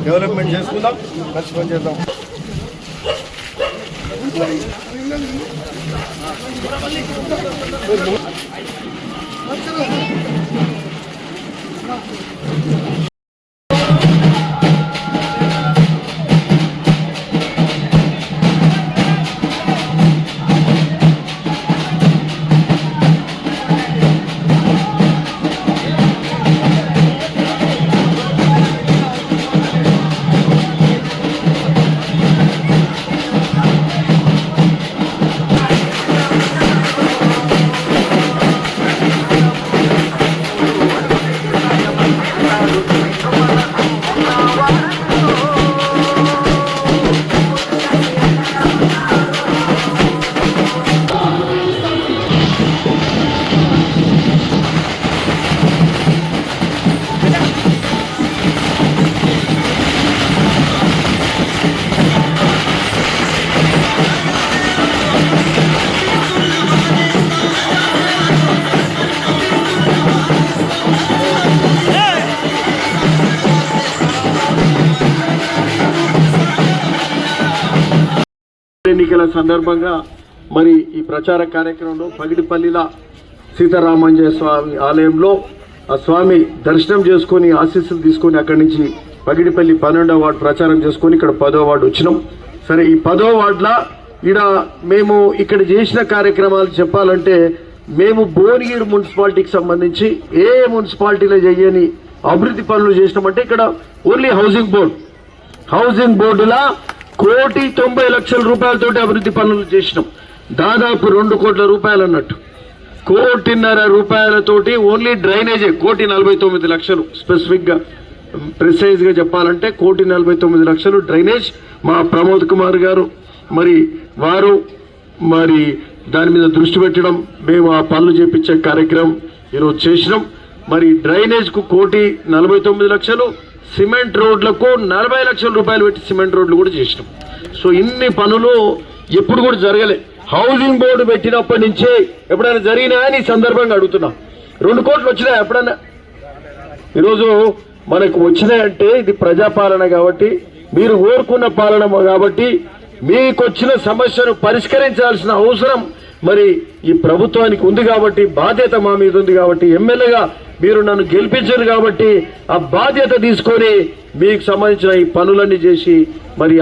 Development చేసుకుందాం, కలిసి పని చేద్దాం. ఎన్నికల సందర్భంగా మరి ఈ ప్రచార కార్యక్రమంలో పగిడిపల్లిల సీతారామాంజనేయ స్వామి ఆలయంలో ఆ స్వామి దర్శనం చేసుకొని ఆశీస్సులు తీసుకొని అక్కడి నుంచి పగిడిపల్లి 12వ వార్డు ప్రచారం చేసుకొని ఇక్కడ 10వ వార్డు వచ్చినాం. సరే, ఈ 10వ వార్డులో మేము ఇక్కడ చేసిన కార్యక్రమాలు చెప్పాలంటే మేము భువనగిరి మున్సిపాలిటీకి సంబంధించి ఏ మున్సిపాలిటీలో చేయని అభివృద్ధి పనులు చేసినామంటే ఇక్కడ ఓన్లీ హౌసింగ్ బోర్డులా 1,90,00,000 రూపాయలతోటి అభివృద్ధి పనులు చేసినాం. దాదాపు 2 కోట్ల రూపాయలు అన్నట్టు. 1,50,00,000 రూపాయలతోటి ఓన్లీ డ్రైనేజే 1,49,00,000 స్పెసిఫిక్గా ప్రిసైజ్గా చెప్పాలంటే 1,49,00,000 డ్రైనేజ్. మా ప్రమోద్ కుమార్ గారు వారు దాని మీద దృష్టి పెట్టడం, మేము ఆ పనులు చేపించే కార్యక్రమం ఈరోజు చేసినాం. డ్రైనేజ్కు 1,49,00,000, సిమెంట్ రోడ్లకు 40 లక్షల రూపాయలు పెట్టి సిమెంట్ రోడ్లు కూడా చేసినాం. సో ఇన్ని పనులు ఎప్పుడు కూడా జరగలే. హౌసింగ్ బోర్డు పెట్టినప్పటి నుంచే ఎప్పుడైనా జరిగినాయని ఈ సందర్భంగా అడుగుతున్నా. 2 కోట్లు వచ్చినాయి ఎప్పుడన్నా? ఈరోజు మనకు వచ్చినాయంటే ఇది ప్రజాపాలన కాబట్టి, మీరు కోరుకున్న పాలన కాబట్టి, మీకు వచ్చిన సమస్యను పరిష్కరించాల్సిన అవసరం ఈ ప్రభుత్వానికి ఉంది కాబట్టి, బాధ్యత మా మీద ఉంది కాబట్టి, ఎమ్మెల్యేగా మీరు నన్ను గెలిపించారు కాబట్టి ఆ బాధ్యత తీసుకొని మీకు సంబంధించిన ఈ పనులన్నీ చేసి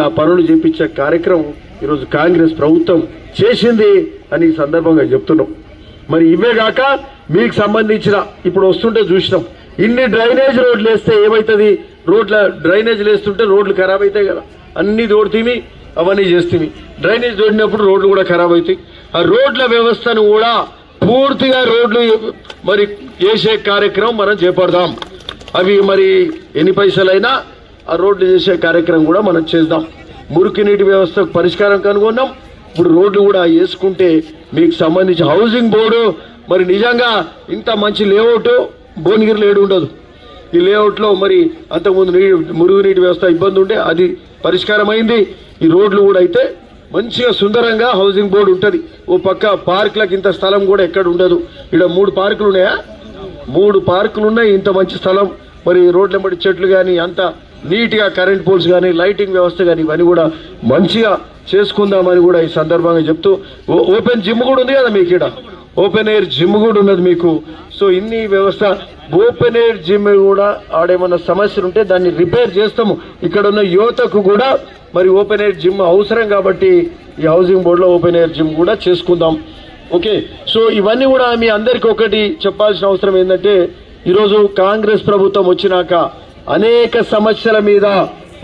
ఆ పనులు చేపించే కార్యక్రమం ఈరోజు కాంగ్రెస్ ప్రభుత్వం చేసింది అని ఈ సందర్భంగా చెప్తున్నాం. ఇవే కాక మీకు సంబంధించిన ఇప్పుడు వస్తుంటే చూసినాం, ఇన్ని డ్రైనేజ్ రోడ్లు వేస్తే ఏమవుతుంది? డ్రైనేజీలు వేస్తుంటే రోడ్లు ఖరాబ్ అవుతాయి కదా, అన్ని తోడుతీమి అవన్నీ చేస్తేమి. డ్రైనేజ్ తోడినప్పుడు రోడ్లు కూడా ఖరాబ్ అవుతాయి. ఆ రోడ్ల వ్యవస్థను కూడా పూర్తిగా రోడ్లు చేసే కార్యక్రమం మనం చేపడదాం. అవి ఎన్ని పైసలైనా ఆ రోడ్లు చేసే కార్యక్రమం కూడా మనం చేద్దాం. మురికి నీటి వ్యవస్థకు పరిష్కారం కనుగొన్నాం. ఇప్పుడు రోడ్లు కూడా వేసుకుంటే మీకు సంబంధించి హౌసింగ్ బోర్డు నిజంగా ఇంత మంచి లేఅవుట్ భువనగిరిలో ఏడు ఉండదు. ఈ లేఅవుట్లో అంతకుముందు మురుగు నీటి వ్యవస్థ ఇబ్బంది ఉండే, అది పరిష్కారం అయింది. ఈ రోడ్లు కూడా అయితే మంచిగా సుందరంగా హౌసింగ్ బోర్డు ఉంటుంది. ఓ పక్క పార్కులకు ఇంత స్థలం కూడా ఎక్కడ ఉండదు. ఇక్కడ 3 పార్కులు ఉన్నాయా? 3 పార్కులు ఉన్నాయి. ఇంత మంచి స్థలం రోడ్ల వెంబడి చెట్లు కానీ అంత నీట్గా కరెంట్ పోల్స్ కానీ లైటింగ్ వ్యవస్థ కానీ ఇవన్నీ కూడా మంచిగా చేసుకుందామని కూడా ఈ సందర్భంగా చెప్తూ, ఓపెన్ జిమ్ కూడా ఉంది కదా మీకు, ఇక్కడ ఓపెన్ ఎయిర్ జిమ్ కూడా ఉన్నది మీకు. సో ఇన్ని వ్యవస్థ ఓపెన్ ఎయిర్ జిమ్ కూడా ఆడేమన్నా సమస్యలు ఉంటే దాన్ని రిపేర్ చేస్తాము. ఇక్కడ ఉన్న యువతకు కూడా ఓపెన్ ఎయిర్ జిమ్ అవసరం కాబట్టి ఈ హౌసింగ్ బోర్డులో ఓపెన్ ఎయిర్ జిమ్ కూడా చేసుకుందాం. ఓకే, సో ఇవన్నీ కూడా మీ అందరికీ ఒకటి చెప్పాల్సిన అవసరం ఏంటంటే, ఈరోజు కాంగ్రెస్ ప్రభుత్వం వచ్చినాక అనేక సమస్యల మీద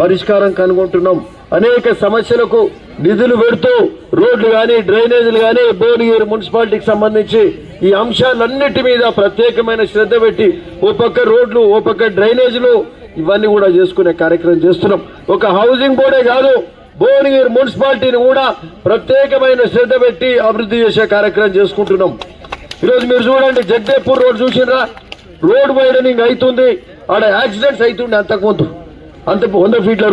పరిష్కారం కనుగొంటున్నాం. అనేక సమస్యలకు నిధులు పెడుతూ రోడ్లు కానీ డ్రైనేజీలు కానీ భువనగిరి మున్సిపాలిటీకి సంబంధించి ఈ అంశాలన్నిటి మీద ప్రత్యేకమైన శ్రద్ధ పెట్టి ఓ పక్క రోడ్లు ఓ పక్క డ్రైనేజీలు ఇవన్నీ కూడా చేసుకునే కార్యక్రమం చేస్తున్నాం. ఒక హౌసింగ్ బోర్డే కాదు, భువనగిరి మున్సిపాలిటీని కూడా ప్రత్యేకమైన శ్రద్ధ పెట్టి అభివృద్ధి చేసే కార్యక్రమం చేసుకుంటున్నాం. ఈరోజు మీరు చూడండి జగదేవ్పూర్ రోడ్ చూసినరా, రోడ్ వైడనింగ్ అవుతుంది, ఆడ యాక్సిడెంట్స్ అవుతుండే అంతకుముందు. అంత 100 ఫీట్ల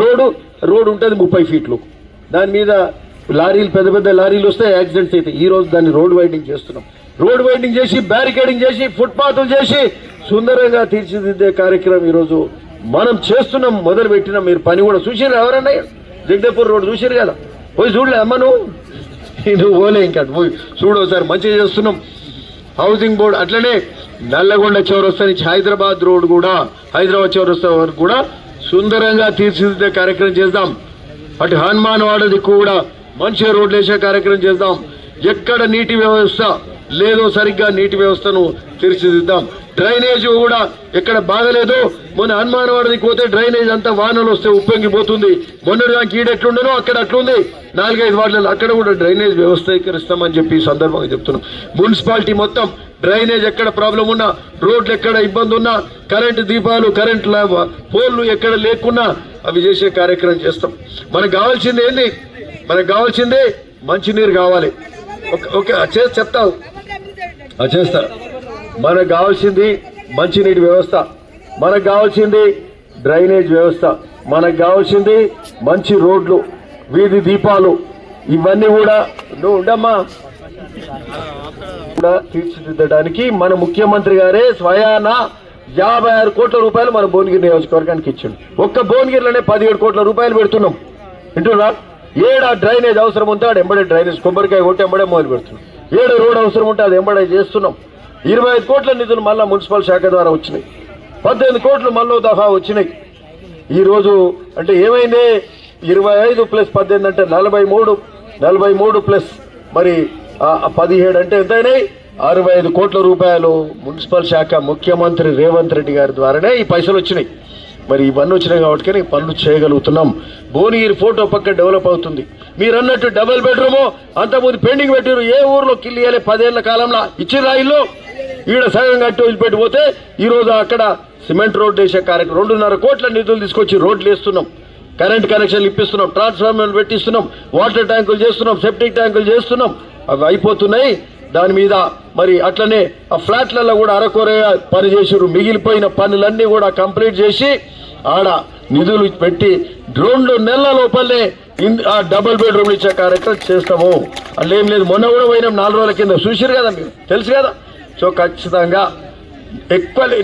రోడ్ ఉంటుంది 30 ఫీట్లు, దాని మీద లారీలు పెద్ద పెద్ద లారీలు వస్తే యాక్సిడెంట్స్ అవుతాయి. ఈ రోజు దాన్ని రోడ్ వైడింగ్ చేస్తున్నాం. రోడ్ వైడింగ్ చేసి బ్యారికేడింగ్ చేసి ఫుట్పాత్లు చేసి సుందరంగా తీర్చిదిద్దే కార్యక్రమం ఈరోజు మనం చేస్తున్నాం, మొదలు పెట్టినాం. మీరు పని కూడా చూసిరు ఎవరన్నా, జగదేవ్పూర్ రోడ్ చూసిరు కదా, పోయి చూడలే అమ్మ నువ్వు పోలే, ఇంకా పోయి చూడోసారి, మంచిగా చేస్తున్నాం. హౌసింగ్ బోర్డు అట్లనే నల్లగొండ చౌరస్తా నుంచి హైదరాబాద్ రోడ్ కూడా, హైదరాబాద్ చౌరస్తా వరకు కూడా సుందరంగా తీర్చిదిద్దే కార్యక్రమం చేద్దాం. అటు హనుమాన్ వాడ దిక్కు కూడా మంచిగా రోడ్లు వేసే కార్యక్రమం చేద్దాం. ఎక్కడ నీటి వ్యవస్థ లేదో సరిగ్గా నీటి వ్యవస్థను తీర్చిదిద్దాం. డ్రైనేజ్ కూడా ఎక్కడ బాగలేదో, మొన్న హనుమాన్ వాడ దిక్కు పోతే డ్రైనేజ్ అంతా వానలు వస్తే ఉప్పొంగిపోతుంది. మొన్నటి దానికి ఈడెట్లుండనో అక్కడ అట్లుంది, 4-5 వార్డులలో అక్కడ కూడా డ్రైనేజ్ వ్యవస్థీకరిస్తామని చెప్పి ఈ సందర్భంగా చెప్తున్నాం. మున్సిపాలిటీ మొత్తం డ్రైనేజ్ ఎక్కడ ప్రాబ్లం ఉన్నా, రోడ్లు ఎక్కడ ఇబ్బంది ఉన్నా, కరెంటు దీపాలు కరెంట్ పోల్లు ఎక్కడ లేకున్నా అవి చేసే కార్యక్రమం చేస్తాం. మనకు కావాల్సింది ఏంది? మనకు కావాల్సింది మంచినీరు కావాలి. ఓకే చెప్తావు చేస్తా. మనకు కావాల్సింది మంచినీటి వ్యవస్థ, మనకు కావాల్సింది డ్రైనేజ్ వ్యవస్థ, మనకు కావాల్సింది మంచి రోడ్లు, వీధి దీపాలు, ఇవన్నీ కూడా నువ్వు ఉండమ్మా కూడా తీర్చిదిద్దడానికి మన ముఖ్యమంత్రి గారే స్వయాన 56 కోట్ల రూపాయలు మన భువనగిరి నియోజకవర్గానికి ఇచ్చిండు. ఒక్క భువనగిరిలోనే 17 కోట్ల రూపాయలు పెడుతున్నాం. వింటున్నా? ఏడా డ్రైనేజ్ అవసరం ఉంటే ఆడ ఎంబడే డ్రైనేజ్, కొబ్బరికాయ కొట్టి ఎంబడే మొదలు పెడుతున్నాం. ఏడ రోడ్ అవసరం ఉంటే అది ఎంబడే చేస్తున్నాం. 25 కోట్ల నిధులు మళ్ళా మున్సిపల్ శాఖ ద్వారా వచ్చినాయి. 18 కోట్లు మళ్ళీ దఫా వచ్చినాయి. ఈరోజు అంటే ఏమైంది? 25 + 18 అంటే 43, 43 ప్లస్ మరి 17 అంటే ఎంతైనాయి? 65 కోట్ల రూపాయలు మున్సిపల్ శాఖ ముఖ్యమంత్రి రేవంత్ రెడ్డి గారి ద్వారానే ఈ పైసలు వచ్చినాయి. మరి ఇవన్నీ వచ్చినాయి కాబట్టి పనులు చేయగలుగుతున్నాం. భువనగిరి ఫోటో పక్క డెవలప్ అవుతుంది. మీరు అన్నట్టు డబుల్ బెడ్రూము అంతకుముందు పెండింగ్ పెట్టారు. ఏ ఊర్లో కిల్లియాలి 10 ఏళ్ల కాలంలో ఇచ్చిన ఇల్లు ఈడ సగం కట్టి వదిలిపెట్టిపోతే ఈరోజు అక్కడ సిమెంట్ రోడ్ వేసే కార్యక్రమం 2.5 కోట్ల నిధులు తీసుకొచ్చి రోడ్లు వేస్తున్నాం, కరెంట్ కనెక్షన్లు ఇప్పిస్తున్నాం, ట్రాన్స్ఫార్మర్లు పెట్టిస్తున్నాం, వాటర్ ట్యాంకులు చేస్తున్నాం, సెప్టిక్ ట్యాంకులు చేస్తున్నాం. అవి అయిపోతున్నాయి. దాని మీద మరి అట్లనే ఆ ఫ్లాట్లలో కూడా అరకొరగా పని చేసారు. మిగిలిపోయిన పనులన్నీ కూడా కంప్లీట్ చేసి ఆడ నిధులు పెట్టి 2 నెలల లోపలనే ఆ డబుల్ బెడ్రూమ్ ఇచ్చే కార్యక్రమం చేస్తాము. అట్లా ఏం లేదు. మొన్న కూడా పోయినాం 4 రోజుల కింద, చూసారు కదా, మీరు తెలుసు కదా. సో ఖచ్చితంగా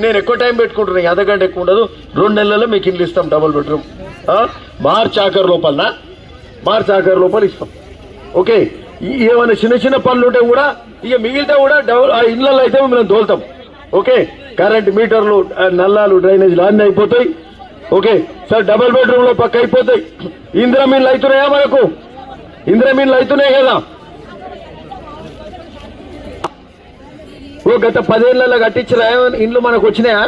నేను ఎక్కువ టైం పెట్టుకుంటున్నాను, అర్ధగంట ఎక్కువ ఉండదు. 2 నెలల్లో మీకు ఇల్లు ఇస్తాం డబుల్ బెడ్రూమ్. మార్చి ఆఖరు లోపల ఇస్తాం. ఓకే, ఏమైనా చిన్న చిన్న పనులు ఉంటే కూడా ఇక మిగిలితే కూడా ఆ ఇళ్ళల్లో అయితే మేము తోలుతాం. ఓకే, కరెంట్ మీటర్లు, నల్లాలు, డ్రైనేజీలు అన్నీ అయిపోతాయి. ఓకే సార్, డబుల్ బెడ్రూమ్ లో పక్క అయిపోతాయి. ఇందిరమీన్లు అవుతున్నాయా? మనకు ఇందిరమీన్లు అవుతున్నాయి కదా. గత 10 ఏళ్లలో కట్టించిన ఇండ్లు మనకు వచ్చినాయా?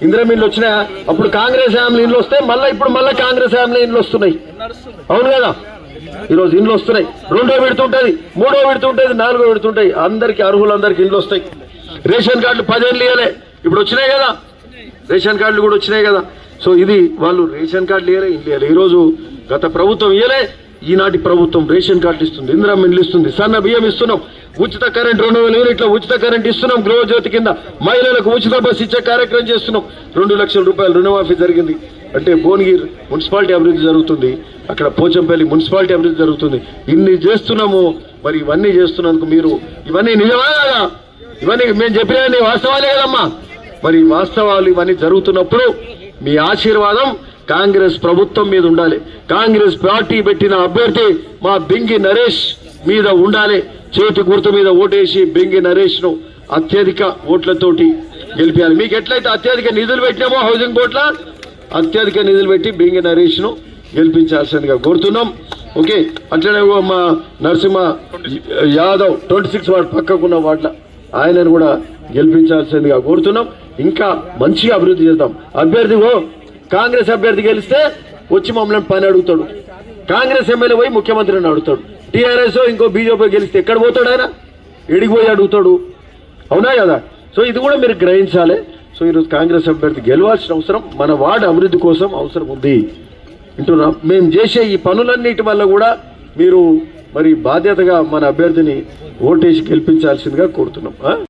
ఇందిరమీన్లు వచ్చినాయా? అప్పుడు కాంగ్రెస్ ఫ్యామిలీ ఇండ్లు వస్తే ఇప్పుడు మళ్ళీ కాంగ్రెస్ ఫ్యామిలీ ఇండ్లు వస్తున్నాయి. అవును కదా? ఈరోజు ఇండ్లు వస్తున్నాయి. 2వ విడుతుంటది, 3వ విడుతుంటది, 4వ విడుతుంటాయి. అందరికి అర్హులందరికి ఇండ్లు వస్తాయి. రేషన్ కార్డులు 10 ఏళ్ళు ఇవ్వలే, ఇప్పుడు వచ్చినాయి కదా. రేషన్ కార్డులు కూడా వచ్చినాయి కదా. సో ఇది వాళ్ళు రేషన్ కార్డులు ఇవ్వలే, ఇండ్లు ఇవ్వలే. ఈరోజు గత ప్రభుత్వం ఇవ్వలే, ఈనాటి ప్రభుత్వం రేషన్ కార్డులు ఇస్తుంది, ఇందిరమ్మ ఇస్తుంది, సన్న బియ్యం ఇస్తున్నాం, ఉచిత కరెంట్ 2000 యూనిట్ల ఉచిత కరెంట్ ఇస్తున్నాం. గృహజ్యోతి కింద మహిళలకు ఉచిత బస్సు ఇచ్చే కార్యక్రమం చేస్తున్నాం. 2 లక్షల రూపాయలు రుణమాఫీ జరిగింది. అంటే భువనగిరి మున్సిపాలిటీ అభివృద్ధి జరుగుతుంది, అక్కడ పోచంపల్లి మున్సిపాలిటీ అభివృద్ధి జరుగుతుంది. ఇన్ని చేస్తున్నాము. మరి ఇవన్నీ చేస్తున్నందుకు మీరు ఇవన్నీ నిజమా కదా? ఇవన్నీ మేము చెప్పినవన్నీ వాస్తవాలే కదమ్మా. మరి వాస్తవాలు ఇవన్నీ జరుగుతున్నప్పుడు మీ ఆశీర్వాదం కాంగ్రెస్ ప్రభుత్వం మీద ఉండాలి. కాంగ్రెస్ పార్టీ పెట్టిన అభ్యర్థి మా బింగి నరేష్ మీద ఉండాలి. చేతి గుర్తు మీద ఓటేసి బింగి నరేష్ ను అత్యధిక ఓట్లతోటి గెలిపించాలి. మీకు ఎట్లయితే అత్యధిక నిధులు పెట్టినామో హౌసింగ్ బోర్డులో అత్యధిక నిధులు పెట్టి బింగి నరేష్ ను గెలిపించాల్సిందిగా కోరుతున్నాం. ఓకే, అట్లనే మా నరసింహ యాదవ్ 26 వార్డు పక్కకున్న వార్డుల ఆయనను కూడా గెలిపించాల్సిందిగా కోరుతున్నాం. ఇంకా మంచిగా అభివృద్ధి చేద్దాం. కాంగ్రెస్ అభ్యర్థి గెలిస్తే వచ్చి మమ్మల్ని పని అడుగుతాడు. కాంగ్రెస్ ఎమ్మెల్యే పోయి ముఖ్యమంత్రిని అడుగుతాడు. టీఆర్ఎస్ ఇంకో బీజేపీ గెలిస్తే ఎక్కడ పోతాడు? ఆయన ఎడిగిపోయి అడుగుతాడు. అవునా కదా? సో ఇది కూడా మీరు గ్రహించాలి. సో ఈరోజు కాంగ్రెస్ అభ్యర్థి గెలవాల్సిన అవసరం మన వార్డు అభివృద్ధి కోసం అవసరం ఉంది. వింటున్నాం. మేము చేసే ఈ పనులన్నిటి వల్ల కూడా మీరు మరి బాధ్యతగా మన అభ్యర్థిని ఓటేసి గెలిపించాల్సిందిగా కోరుతున్నాం.